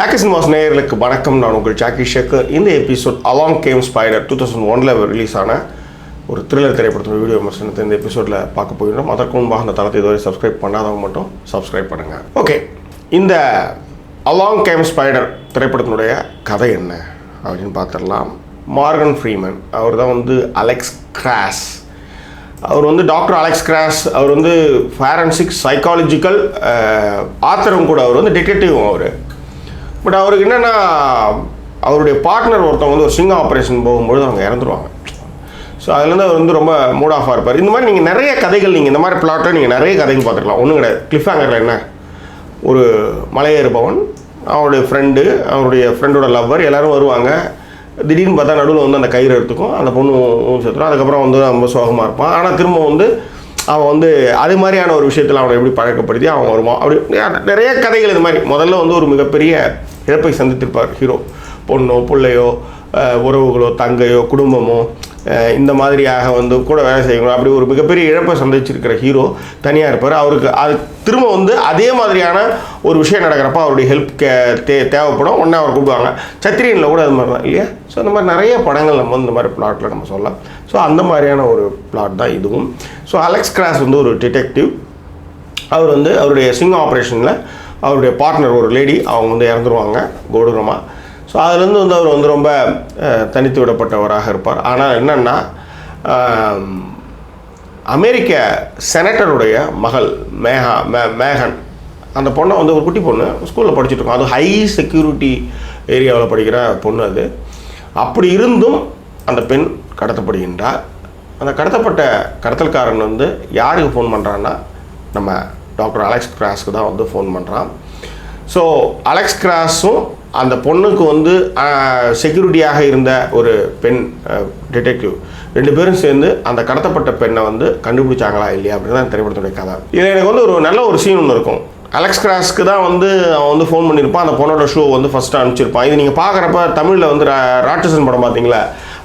Jackie cinemas நேயர்களுக்கு வணக்கம். நான் உங்கள் ஜாக்கி ஷேக்கர். இந்த episode along game spider 2001 release ஆன ஒரு த்ரில்லர் திரைப்படத்தோட வீடியோ விமர்சனத்தை இந்த எபிசோடில் பார்க்க போகிறோம். அதற்கு முன்பாக அந்த தளத்தை இதுவரை சப்ஸ்கிரைப் பண்ணாதவங்க மட்டும் சப்ஸ்கிரைப் பண்ணுங்கள். ஓகே, இந்த அலாங் கேம் ஸ்பைடர் திரைப்படத்தினுடைய கதை என்ன அப்படின்னு பார்த்துடலாம். மார்கன் ஃப்ரீமன் அவர் தான் அலெக்ஸ் கிராஸ். அவர் டாக்டர் அலெக்ஸ் கிராஸ். அவர் ஃபாரன்சிக் சைக்காலஜிக்கல் ஆத்தரும் கூட. அவர் டிடெக்டிவும் அவர். பட் அவருக்கு என்னென்னா, அவருடைய பார்ட்னர் ஒருத்தவங்க ஒரு சிங்க ஆப்ரேஷன் போகும்பொழுது அவங்க இறந்துருவாங்க. ஸோ அதுலேருந்து அவர் ரொம்ப மூட் ஆஃபாக இருப்பார். இந்த மாதிரி நீங்கள் நிறைய கதைகள், நீங்கள் இந்த மாதிரி பிளாட்டை நீங்கள் நிறைய கதைகள் பார்த்துக்கலாம். ஒன்றும் கிடையாது. கிளிஃப் ஹேங்கரில் என்ன, ஒரு மலையேறுபவன், அவருடைய ஃப்ரெண்டோட லவ்வர் எல்லோரும் வருவாங்க. திடீர்னு பார்த்தா நடுவில் அந்த கயிறு எடுத்துக்கும், அந்த பொண்ணு சேர்த்துரும். அதுக்கப்புறம் ரொம்ப சோகமாக இருப்பான். ஆனால் திரும்ப அவன் அது மாதிரியான ஒரு விஷயத்தில் அவனை எப்படி பழக்கப்படுத்தி அவன் வருவான். அப்படி நிறைய கதைகள் இது மாதிரி. முதல்ல ஒரு மிகப்பெரிய இழப்பை சந்தித்திருப்பார் ஹீரோ. பொண்ணோ பிள்ளையோ உறவுகளோ தங்கையோ குடும்பமோ இந்த மாதிரியாக கூட வேலை செய்யணும். அப்படி ஒரு மிகப்பெரிய இழப்பை சந்திச்சிருக்கிற ஹீரோ தனியாக இருப்பார். அவருக்கு அது திரும்ப அதே மாதிரியான ஒரு விஷயம் நடக்கிறப்ப அவருடைய ஹெல்ப் தேவைப்படும். உடனே அவர் கூப்பிடுவாங்க. சத்திரியனில் கூட அது மாதிரி தான் இல்லையா? ஸோ அந்த மாதிரி நிறைய படங்கள் நம்ம இந்த மாதிரி பிளாட்டில் நம்ம சொல்லலாம். ஸோ அந்த மாதிரியான ஒரு பிளாட் தான் இதுவும். ஸோ அலெக்ஸ் கிராஸ் ஒரு டிடெக்டிவ். அவர் அவருடைய சிங் ஆப்ரேஷனில் அவருடைய பார்ட்னர் ஒரு லேடி அவங்க இறந்துருவாங்க கொடூரமாக. ஸோ அதுலேருந்து அவர் ரொம்ப தனித்து விடப்பட்டவராக இருப்பார். ஆனால் என்னென்னா, அமெரிக்க செனட்டருடைய மகள் மேகன், அந்த பொண்ணை ஒரு குட்டி பொண்ணு ஸ்கூலில் படிச்சுட்ருக்கோம். அது ஹை செக்யூரிட்டி ஏரியாவில் படிக்கிற பொண்ணு. அது அப்படி இருந்தும் அந்த பெண் கடத்தப்படுகின்றார். அந்த கடத்தப்பட்ட கடத்தல்காரன் யாருக்கு ஃபோன் பண்ணுறான்னா, நம்ம டாக்டர் அலெக்ஸ் கிராஸ்க்கு தான் ஃபோன் பண்ணுறான். ஸோ அலெக்ஸ் கிராஸும் அந்த பொண்ணுக்கு செக்யூரிட்டியாக இருந்த ஒரு பெண் டிடெக்டிவ், ரெண்டு பேரும் சேர்ந்து அந்த கடத்தப்பட்ட பெண்ணை கண்டுபிடிச்சாங்களா இல்லையா அப்படின்னு தான் திரைப்படத்துடைய கதை. இதில் எனக்கு ஒரு நல்ல ஒரு சீன் ஒன்று இருக்கும். அலெக்ஸ் கிராஸ்க்கு தான் அவன் ஃபோன் பண்ணியிருப்பான். அந்த பொண்ணோட ஷோ ஃபஸ்ட்டு அனுப்பிச்சிருப்பான். இது நீங்கள் பார்க்குறப்ப தமிழில் ராட்சசன் படம் பார்த்தீங்களா,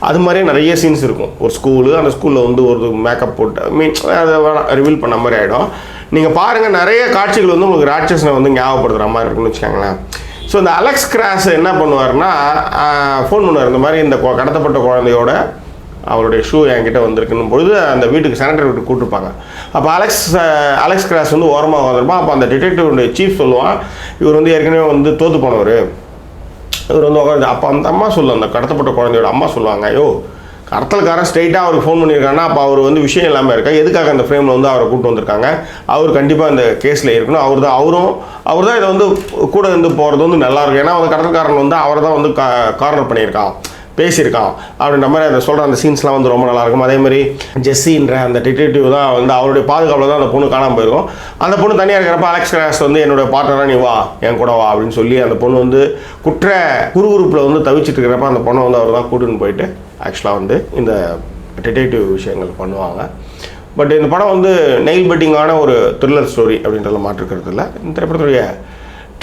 அது மாதிரியே நிறைய சீன்ஸ் இருக்கும். ஒரு ஸ்கூலு, அந்த ஸ்கூலில் ஒரு மேக்கப் போட்டு அதை ரிவீல் பண்ண மாதிரி ஆகிடும். நீங்கள் பாருங்கள், நிறைய காட்சிகள் உங்களுக்கு ராட்சசனை ஞாபகப்படுத்துகிற மாதிரி இருக்குன்னு வச்சுக்கோங்களேன். ஸோ இந்த அலெக்ஸ் கிராஸ் என்ன பண்ணுவார்னா, ஃபோன் பண்ணுவார். இந்த மாதிரி இந்த கடத்தப்பட்ட குழந்தையோட அவருடைய ஷூ என்கிட்ட வந்திருக்குன்னு பொழுது அந்த வீட்டுக்கு செனட்டர் வீட்டுக்கு கூப்பிட்டுருப்பாங்க. அப்போ அலெக்ஸ் கிராஸ் ஓரமாக வந்திருப்பான். அப்போ அந்த டிடெக்டிவ் சீஃப் சொல்லுவான், இவர் ஏற்கனவே தோற்று போனவர். இவர் உட்காந்து அப்போ அந்த அம்மா சொல்லுவாங்க, அந்த கடத்தப்பட்ட குழந்தையோட அம்மா சொல்லுவாங்க, ஐயோ கடத்தல்காரன் ஸ்ட்ரெயிட்டாக அவருக்கு ஃபோன் பண்ணியிருக்காங்கன்னா அப்போ அவர் விஷயம் இல்லாமல் இருக்கா, எதுக்காக அந்த ஃப்ரேமில் அவரை கூப்பிட்டு வந்திருக்காங்க, அவர் கண்டிப்பாக இந்த கேஸில் இருக்கணும், அவர் தான் இதை கூட போகிறது நல்லாயிருக்கும். ஏன்னா கடத்தல்காரன் அவரை தான் கார்னர் பண்ணியிருக்கான், பேசியிருக்கான் அப்படின்ற மாதிரி அதை சொல்கிற அந்த சீன்ஸ்லாம் ரொம்ப நல்லாயிருக்கும். அதேமாதிரி ஜெஸ்ஸின்ற அந்த டிடெக்டிவ் தான் அவருடைய பாதுகாப்பில் தான் அந்த பொண்ணு காணாமல் போயிருக்கும். அந்த பொண்ணு தனியாக இருக்கிறப்ப அலெக்ஸ் கிராஸ் என்னோடய பார்ட்னராக நீ வா, என் கூட வா அப்படின்னு சொல்லி அந்த பொண்ணு குற்ற குறுகுறுப்பில் தவிச்சிட்டு இருக்கிறப்ப அந்த பொண்ணை அவர் தான் கூட்டுன்னு போயிட்டு ஆக்சுவலாக இந்த டிடெக்டிவ் விஷயங்கள் பண்ணுவாங்க. பட் இந்த படம் நெயில் பெட்டிங்கான ஒரு த்ரில்லர் ஸ்டோரி அப்படின்றத மாற்றிருக்கிறது இல்லை. இந்த திரைப்படத்துடைய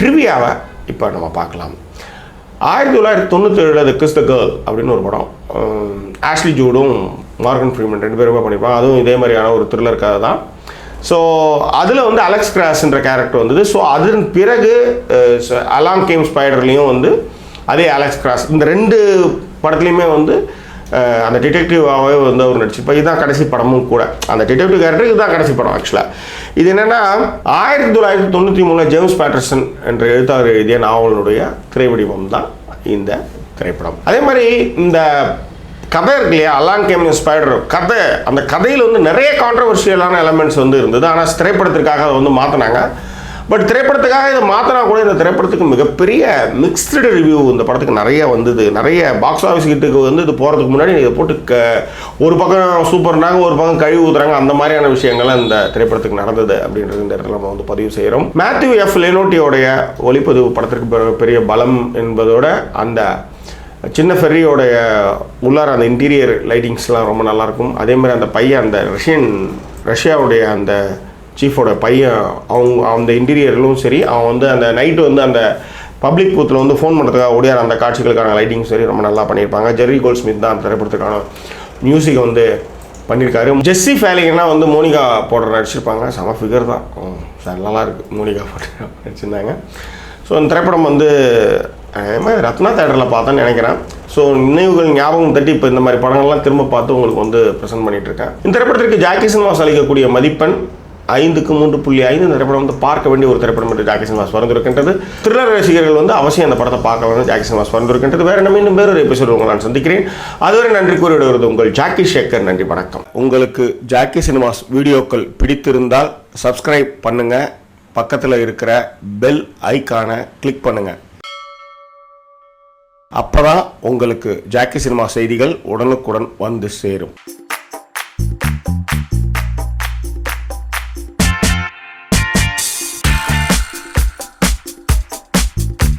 ட்ரிவியாவை இப்போ நம்ம பார்க்கலாம். 1997 கிஸ் த கேர்ள் அப்படின்னு ஒரு படம். ஆஷ்லி ஜூடும் மார்கன் ஃப்ரீமன் ரெண்டு பேருமே பண்ணியிருப்பாங்க. அதுவும் இதே மாதிரியான ஒரு த்ரில்லர் கதை தான். ஸோ அதில் அலெக்ஸ் கிராஸ்ன்ற கேரக்டர் வந்தது. ஸோ அதன் பிறகு அலாங் கேம் ஸ்பைடர்லேயும் அதே அலெக்ஸ் கிராஸ் இந்த ரெண்டு படத்துலையுமே அந்த டிடெக்டிவாகவே அவர் நடிச்சிருப்பார். இதுதான் கடைசி படமும் கூட. அந்த டிடெக்டிவ் கேரக்டர் இதுதான் கடைசி படம். ஆக்சுவலாக இது என்னென்னா, 1993 ஜேம்ஸ் பேட்டர்சன் என்ற எழுத்தாளர் எழுதிய நாவலுடைய திரைவடிவம் தான் இந்த திரைப்படம். அதே மாதிரி இந்த கதை இருக்கு இல்லையா, அலாங் கேம் ஸ்பைடர் கதை, அந்த கதையில் நிறைய கான்ட்ரவர்ஷியலான எலமெண்ட்ஸ் இருந்தது. ஆனால் திரைப்படத்திற்காக அதை மாற்றினாங்க. பட் திரைப்படத்துக்காக இதை மாற்றினா கூட இந்த திரைப்படத்துக்கு மிகப்பெரிய மிக்ஸ்டு ரிவ்யூ இந்த படத்துக்கு நிறைய வந்தது. நிறைய பாக்ஸ் ஆஃபீஸ் கிட்டுக்கு இது போகிறதுக்கு முன்னாடி இதை போட்டு ஒரு பக்கம் சூப்பர்னாங்க, ஒரு பக்கம் கழிவு ஊத்துறாங்க. அந்த மாதிரியான விஷயங்கள்லாம் இந்த திரைப்படத்துக்கு நடந்தது அப்படின்றது இந்த இடத்துல நம்ம பதிவு செய்கிறோம். மேத்யூ எஃப் லெனோட்டியோடைய ஒளிப்பதிவு படத்திற்கு பெரிய பலம் என்பதோட அந்த சின்ன ஃபெர்ரியோடைய உள்ளார அந்த இன்டீரியர் லைட்டிங்ஸ்லாம் ரொம்ப நல்லாயிருக்கும். அதேமாதிரி அந்த பையன், அந்த ரஷ்யாவுடைய அந்த சீஃபோட பையன், அந்த இன்டீரியர்களும் சரி, அவன் அந்த நைட்டு அந்த பப்ளிக் பூத்தில் ஃபோன் பண்ணுறதுக்காக ஓடியார் அந்த காட்சிகளுக்கான லைட்டிங் சரி ரொம்ப நல்லா பண்ணியிருப்பாங்க. ஜெர்ரி கோல்ட்ஸ்மித் தான் அந்த திரைப்படத்துக்கான மியூசிக்கை பண்ணியிருக்காரு. ஜெஸ்ஸி ஃபேலிகனா மோனிகா போடுற நடிச்சிருப்பாங்க. செம ஃபிகர் தான், நல்லா இருக்குது. மோனிகா போட்டு நடிச்சிருந்தாங்க. ஸோ இந்த திரைப்படம் வந்து ரத்னா தேட்டரில் பார்த்தேன்னு நினைக்கிறேன். ஸோ நினைவுகள் ஞாபகம் தட்டி இப்போ இந்த மாதிரி படங்கள்லாம் திரும்ப பார்த்து உங்களுக்கு வந்து ப்ரெசென்ட் பண்ணிகிட்ருக்கேன். இந்த திரைப்படத்திற்கு ஜாக்கி சினிமாஸ் அளிக்கக்கூடிய மதிப்பெண் 5க்கு 3.5. இந்த திரைப்படம் வந்து பார்க்க வேண்டிய ஒரு திரைப்படம் என்று ஜாக்கி சினிமாஸ் பரிந்துரைக்கின்றது. த்ரில்லர் ரசிகர்கள் வந்து அவசியம் அந்த படத்தை பார்க்க வேண்டும். ஜாக்கி சினிமாஸ் பரிந்துரைக்கின்றது. வேறு என்ன மீண்டும் வேறொரு எபிசோடு உங்களை நான் சந்திக்கிறேன். அதுவரை நன்றி கூறி விடுவது உங்கள் ஜாக்கி சேகர். நன்றி, வணக்கம். உங்களுக்கு ஜாக்கி சினிமாஸ் வீடியோக்கள் பிடித்திருந்தால் சப்ஸ்கிரைப் பண்ணுங்கள். பக்கத்தில் இருக்கிற பெல் ஐக்கானை கிளிக் பண்ணுங்கள். அப்போதான் உங்களுக்கு ஜாக்கி சினிமா செய்திகள் உடனுக்குடன் வந்து சேரும்.